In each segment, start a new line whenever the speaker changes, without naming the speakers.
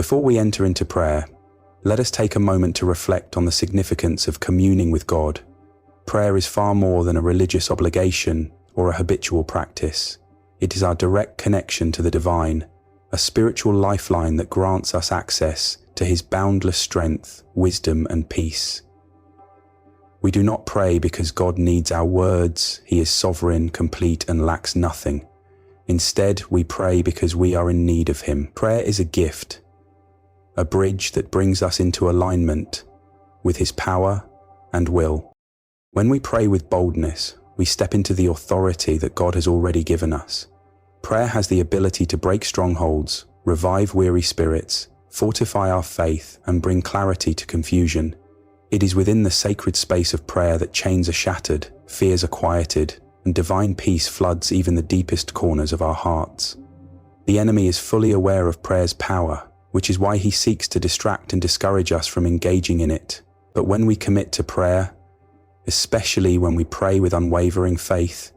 Before we enter into prayer, let us take a moment to reflect on the significance of communing with God. Prayer is far more than a religious obligation or a habitual practice. It is our direct connection to the divine, a spiritual lifeline that grants us access to His boundless strength, wisdom, and peace. We do not pray because God needs our words. He is sovereign, complete, and lacks nothing. Instead, we pray because we are in need of Him. Prayer is a gift, a bridge that brings us into alignment with His power and will. When we pray with boldness, we step into the authority that God has already given us. Prayer has the ability to break strongholds, revive weary spirits, fortify our faith, and bring clarity to confusion. It is within the sacred space of prayer that chains are shattered, fears are quieted, and divine peace floods even the deepest corners of our hearts. The enemy is fully aware of prayer's power, which is why he seeks to distract and discourage us from engaging in it. But when we commit to prayer, especially when we pray with unwavering faith,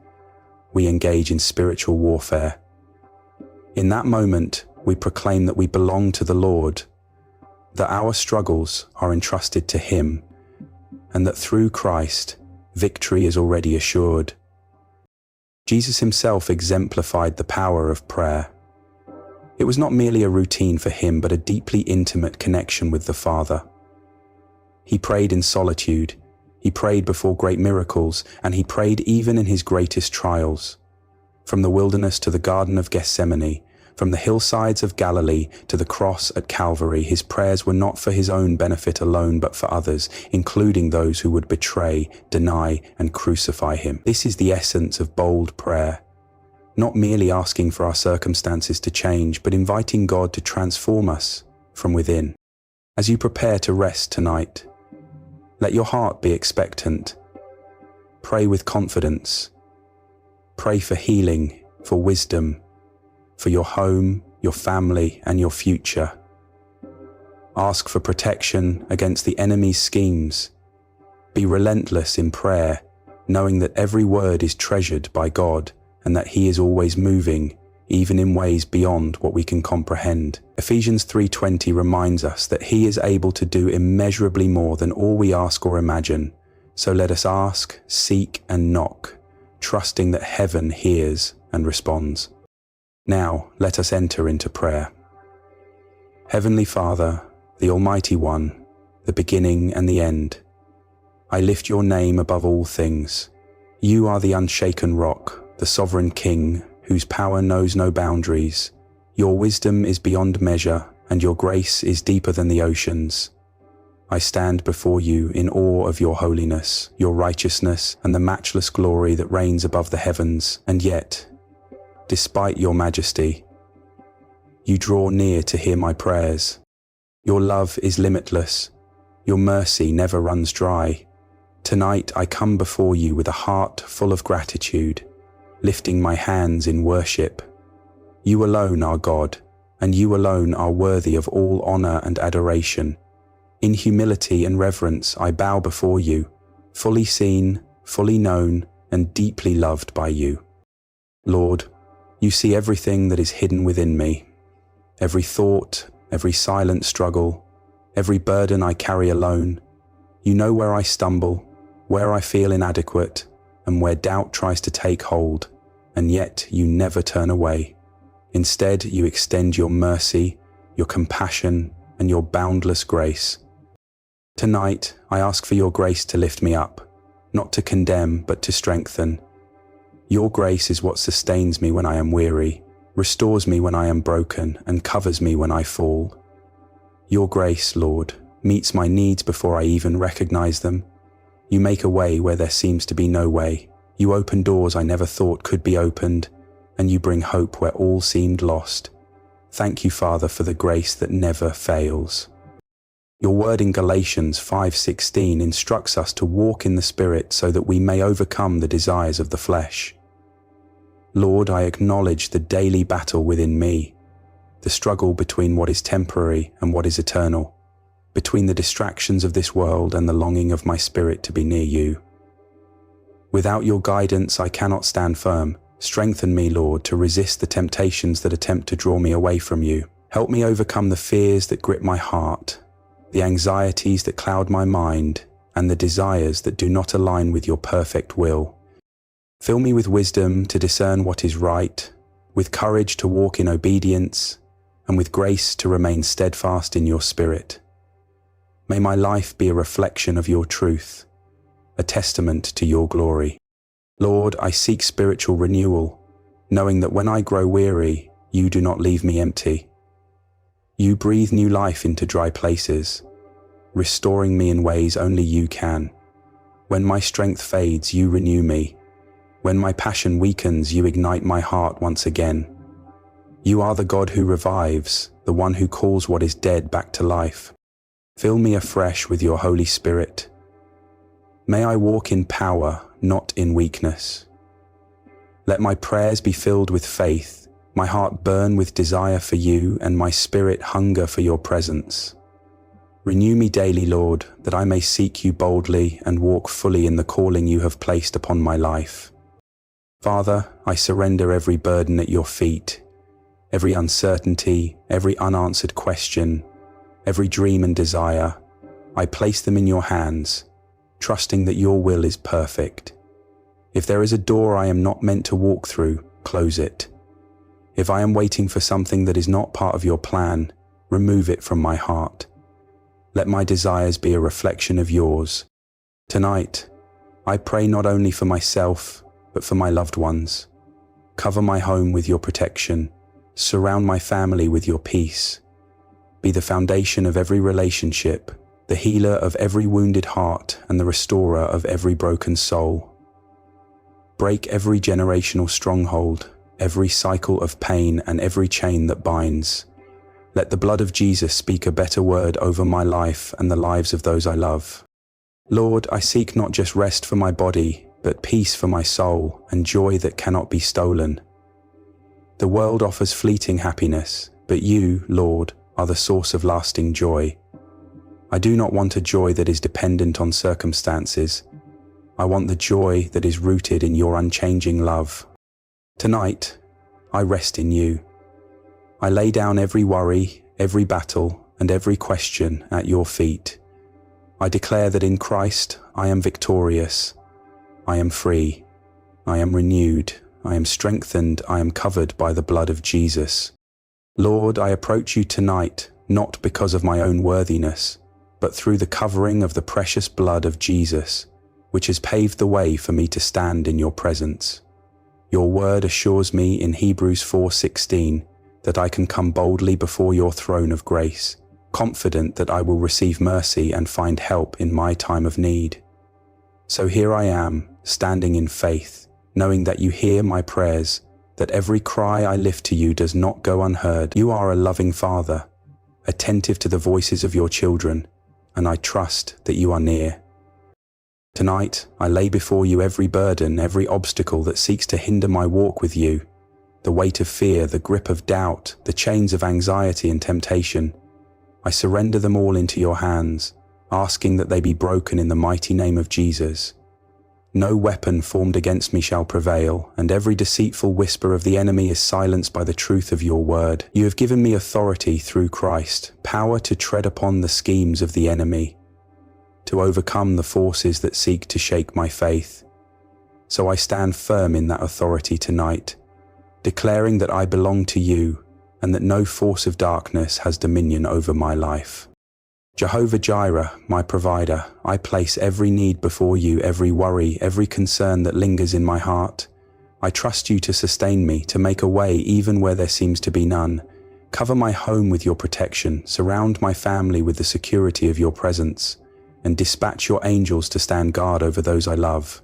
we engage in spiritual warfare. In that moment, we proclaim that we belong to the Lord, that our struggles are entrusted to Him, and that through Christ, victory is already assured. Jesus Himself exemplified the power of prayer. It was not merely a routine for Him, but a deeply intimate connection with the Father. He prayed in solitude, He prayed before great miracles, and He prayed even in His greatest trials. From the wilderness to the Garden of Gethsemane, from the hillsides of Galilee to the cross at Calvary, His prayers were not for His own benefit alone, but for others, including those who would betray, deny, and crucify Him. This is the essence of bold prayer. Not merely asking for our circumstances to change, but inviting God to transform us from within. As you prepare to rest tonight, let your heart be expectant. Pray with confidence. Pray for healing, for wisdom, for your home, your family, and your future. Ask for protection against the enemy's schemes. Be relentless in prayer, knowing that every word is treasured by God and that He is always moving, even in ways beyond what we can comprehend. Ephesians 3:20 reminds us that He is able to do immeasurably more than all we ask or imagine. So let us ask, seek, and knock, trusting that heaven hears and responds. Now, let us enter into prayer. Heavenly Father, the Almighty One, the beginning and the end, I lift your name above all things. You are the unshaken rock, the sovereign King, whose power knows no boundaries. Your wisdom is beyond measure, and your grace is deeper than the oceans. I stand before you in awe of your holiness, your righteousness, and the matchless glory that reigns above the heavens, and yet, despite your majesty, you draw near to hear my prayers. Your love is limitless. Your mercy never runs dry. Tonight I come before you with a heart full of gratitude, lifting my hands in worship. You alone are God, and you alone are worthy of all honor and adoration. In humility and reverence I bow before you, fully seen, fully known, and deeply loved by you. Lord, you see everything that is hidden within me, every thought, every silent struggle, every burden I carry alone. You know where I stumble, where I feel inadequate, and where doubt tries to take hold, and yet you never turn away. Instead, you extend your mercy, your compassion, and your boundless grace. Tonight, I ask for your grace to lift me up, not to condemn, but to strengthen. Your grace is what sustains me when I am weary, restores me when I am broken, and covers me when I fall. Your grace, Lord, meets my needs before I even recognize them. You make a way where there seems to be no way. You open doors I never thought could be opened, and you bring hope where all seemed lost. Thank you, Father, for the grace that never fails. Your word in Galatians 5:16 instructs us to walk in the Spirit so that we may overcome the desires of the flesh. Lord, I acknowledge the daily battle within me, the struggle between what is temporary and what is eternal, between the distractions of this world and the longing of my spirit to be near you. Without your guidance, I cannot stand firm. Strengthen me, Lord, to resist the temptations that attempt to draw me away from you. Help me overcome the fears that grip my heart, the anxieties that cloud my mind, and the desires that do not align with your perfect will. Fill me with wisdom to discern what is right, with courage to walk in obedience, and with grace to remain steadfast in your spirit. May my life be a reflection of your truth, a testament to your glory. Lord, I seek spiritual renewal, knowing that when I grow weary, you do not leave me empty. You breathe new life into dry places, restoring me in ways only you can. When my strength fades, you renew me. When my passion weakens, you ignite my heart once again. You are the God who revives, the one who calls what is dead back to life. Fill me afresh with your Holy Spirit. May I walk in power, not in weakness. Let my prayers be filled with faith, my heart burn with desire for you, and my spirit hunger for your presence. Renew me daily, Lord, that I may seek you boldly and walk fully in the calling you have placed upon my life. Father, I surrender every burden at your feet, every uncertainty, every unanswered question, every dream and desire. I place them in your hands, trusting that your will is perfect. If there is a door I am not meant to walk through, close it. If I am waiting for something that is not part of your plan, remove it from my heart. Let my desires be a reflection of yours. Tonight, I pray not only for myself, but for my loved ones. Cover my home with your protection. Surround my family with your peace. Be the foundation of every relationship, the healer of every wounded heart, and the restorer of every broken soul. Break every generational stronghold, every cycle of pain, and every chain that binds. Let the blood of Jesus speak a better word over my life and the lives of those I love. Lord, I seek not just rest for my body, but peace for my soul and joy that cannot be stolen. The world offers fleeting happiness, but you, Lord, are the source of lasting joy. I do not want a joy that is dependent on circumstances. I want the joy that is rooted in your unchanging love. Tonight, I rest in you. I lay down every worry, every battle, and every question at your feet. I declare that in Christ I am victorious. I am free. I am renewed. I am strengthened. I am covered by the blood of Jesus. Lord, I approach you tonight, not because of my own worthiness, but through the covering of the precious blood of Jesus, which has paved the way for me to stand in your presence. Your word assures me in Hebrews 4:16 that I can come boldly before your throne of grace, confident that I will receive mercy and find help in my time of need. So here I am, standing in faith, knowing that you hear my prayers, that every cry I lift to you does not go unheard. You are a loving Father, attentive to the voices of your children, and I trust that you are near. Tonight, I lay before you every burden, every obstacle that seeks to hinder my walk with you, the weight of fear, the grip of doubt, the chains of anxiety and temptation. I surrender them all into your hands, asking that they be broken in the mighty name of Jesus. No weapon formed against me shall prevail, and every deceitful whisper of the enemy is silenced by the truth of your word. You have given me authority through Christ, power to tread upon the schemes of the enemy, to overcome the forces that seek to shake my faith. So I stand firm in that authority tonight, declaring that I belong to you and that no force of darkness has dominion over my life. Jehovah Jireh, my provider, I place every need before you, every worry, every concern that lingers in my heart. I trust you to sustain me, to make a way even where there seems to be none. Cover my home with your protection, surround my family with the security of your presence, and dispatch your angels to stand guard over those I love.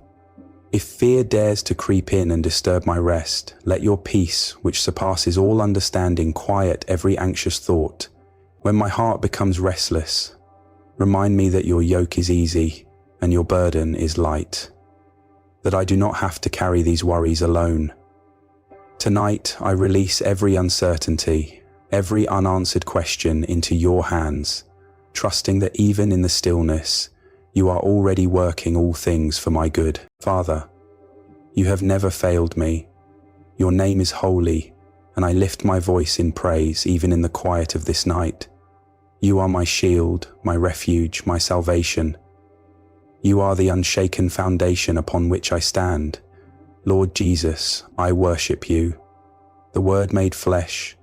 If fear dares to creep in and disturb my rest, let your peace, which surpasses all understanding, quiet every anxious thought. When my heart becomes restless, remind me that your yoke is easy and your burden is light, that I do not have to carry these worries alone. Tonight, I release every uncertainty, every unanswered question into your hands, trusting that even in the stillness, you are already working all things for my good. Father, you have never failed me. Your name is holy, and I lift my voice in praise even in the quiet of this night. You are my shield, my refuge, my salvation. You are the unshaken foundation upon which I stand. Lord Jesus, I worship you, the Word made flesh,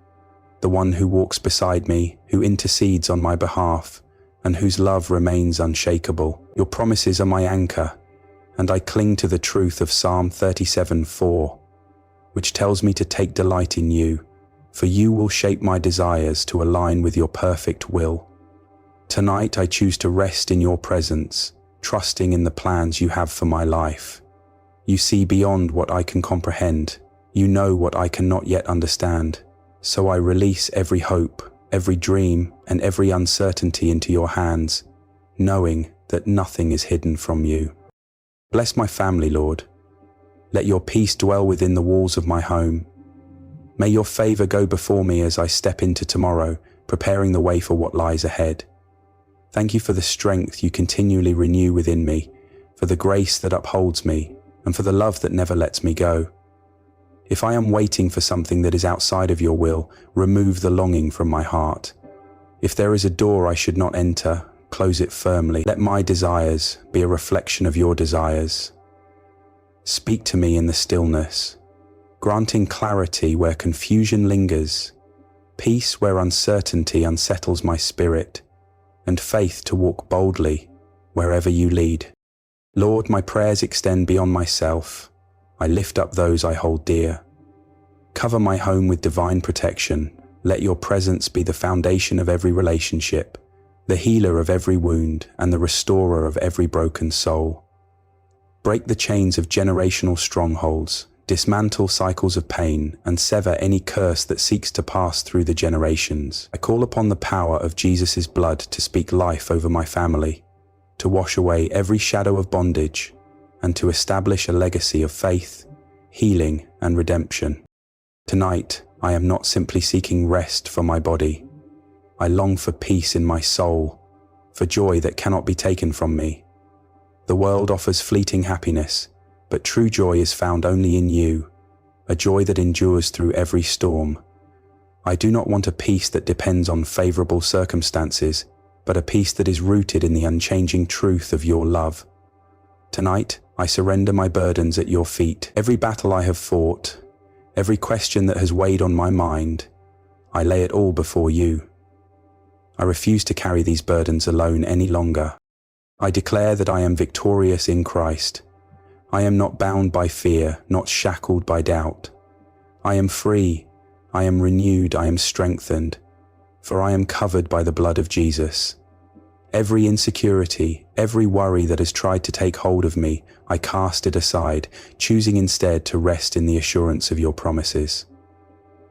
the one who walks beside me, who intercedes on my behalf, and whose love remains unshakable. Your promises are my anchor, and I cling to the truth of Psalm 37:4, which tells me to take delight in you, for you will shape my desires to align with your perfect will. Tonight I choose to rest in your presence, trusting in the plans you have for my life. You see beyond what I can comprehend. You know what I cannot yet understand. So I release every hope, every dream, and every uncertainty into your hands, knowing that nothing is hidden from you. Bless my family, Lord. Let your peace dwell within the walls of my home. May your favor go before me as I step into tomorrow, preparing the way for what lies ahead. Thank you for the strength you continually renew within me, for the grace that upholds me, and for the love that never lets me go. If I am waiting for something that is outside of your will, remove the longing from my heart. If there is a door I should not enter, close it firmly. Let my desires be a reflection of your desires. Speak to me in the stillness, granting clarity where confusion lingers, peace where uncertainty unsettles my spirit, and faith to walk boldly wherever you lead. Lord, my prayers extend beyond myself. I lift up those I hold dear. Cover my home with divine protection. Let your presence be the foundation of every relationship, the healer of every wound, and the restorer of every broken soul. Break the chains of generational strongholds, dismantle cycles of pain, and sever any curse that seeks to pass through the generations. I call upon the power of Jesus' blood to speak life over my family, to wash away every shadow of bondage, and to establish a legacy of faith, healing, and redemption. Tonight, I am not simply seeking rest for my body. I long for peace in my soul, for joy that cannot be taken from me. The world offers fleeting happiness, but true joy is found only in you, a joy that endures through every storm. I do not want a peace that depends on favorable circumstances, but a peace that is rooted in the unchanging truth of your love. Tonight, I surrender my burdens at your feet. Every battle I have fought, every question that has weighed on my mind, I lay it all before you. I refuse to carry these burdens alone any longer. I declare that I am victorious in Christ. I am not bound by fear, not shackled by doubt. I am free, I am renewed, I am strengthened, for I am covered by the blood of Jesus. Every insecurity, every worry that has tried to take hold of me, I cast it aside, choosing instead to rest in the assurance of your promises.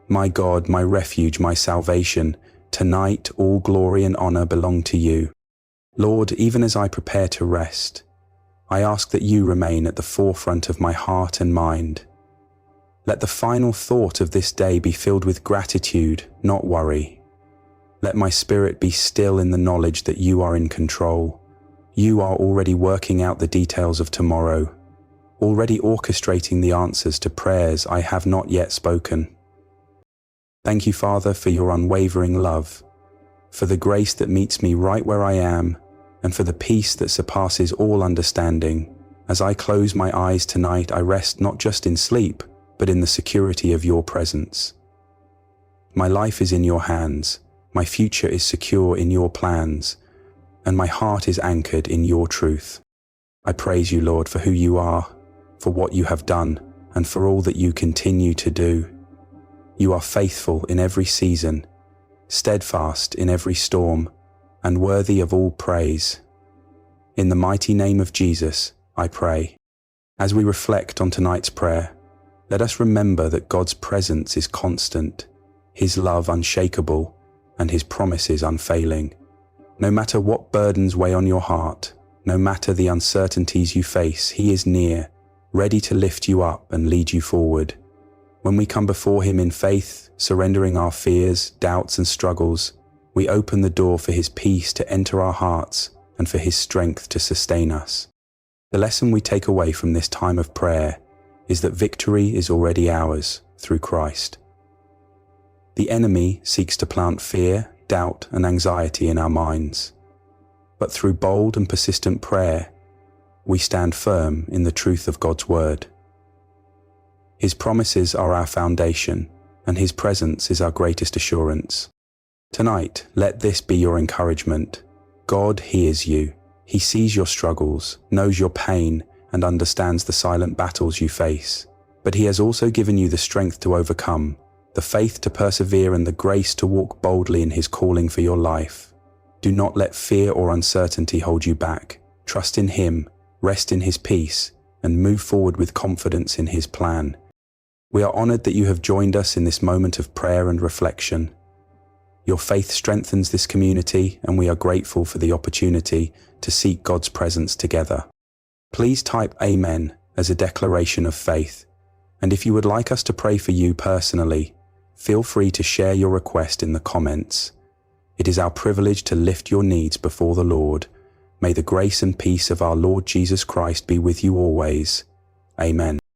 My God, my refuge, my salvation, tonight all glory and honor belong to you. Lord, even as I prepare to rest, I ask that you remain at the forefront of my heart and mind. Let the final thought of this day be filled with gratitude, not worry. Let my spirit be still in the knowledge that you are in control. You are already working out the details of tomorrow, already orchestrating the answers to prayers I have not yet spoken. Thank you, Father, for your unwavering love, for the grace that meets me right where I am, and for the peace that surpasses all understanding. As I close my eyes tonight, I rest not just in sleep, but in the security of your presence. My life is in your hands. My future is secure in your plans, and my heart is anchored in your truth. I praise you, Lord, for who you are, for what you have done, and for all that you continue to do. You are faithful in every season, steadfast in every storm, and worthy of all praise. In the mighty name of Jesus, I pray. As we reflect on tonight's prayer, let us remember that God's presence is constant, His love unshakable, and His promises unfailing. No matter what burdens weigh on your heart, no matter the uncertainties you face, He is near, ready to lift you up and lead you forward. When we come before Him in faith, surrendering our fears, doubts, and struggles, we open the door for His peace to enter our hearts and for His strength to sustain us. The lesson we take away from this time of prayer is that victory is already ours through Christ. The enemy seeks to plant fear, doubt, and anxiety in our minds. But through bold and persistent prayer, we stand firm in the truth of God's word. His promises are our foundation, and His presence is our greatest assurance. Tonight, let this be your encouragement. God hears you. He sees your struggles, knows your pain, and understands the silent battles you face. But He has also given you the strength to overcome, the faith to persevere, and the grace to walk boldly in His calling for your life. Do not let fear or uncertainty hold you back. Trust in Him, rest in His peace, and move forward with confidence in His plan. We are honored that you have joined us in this moment of prayer and reflection. Your faith strengthens this community, and we are grateful for the opportunity to seek God's presence together. Please type Amen as a declaration of faith. And if you would like us to pray for you personally, feel free to share your request in the comments. It is our privilege to lift your needs before the Lord. May the grace and peace of our Lord Jesus Christ be with you always. Amen.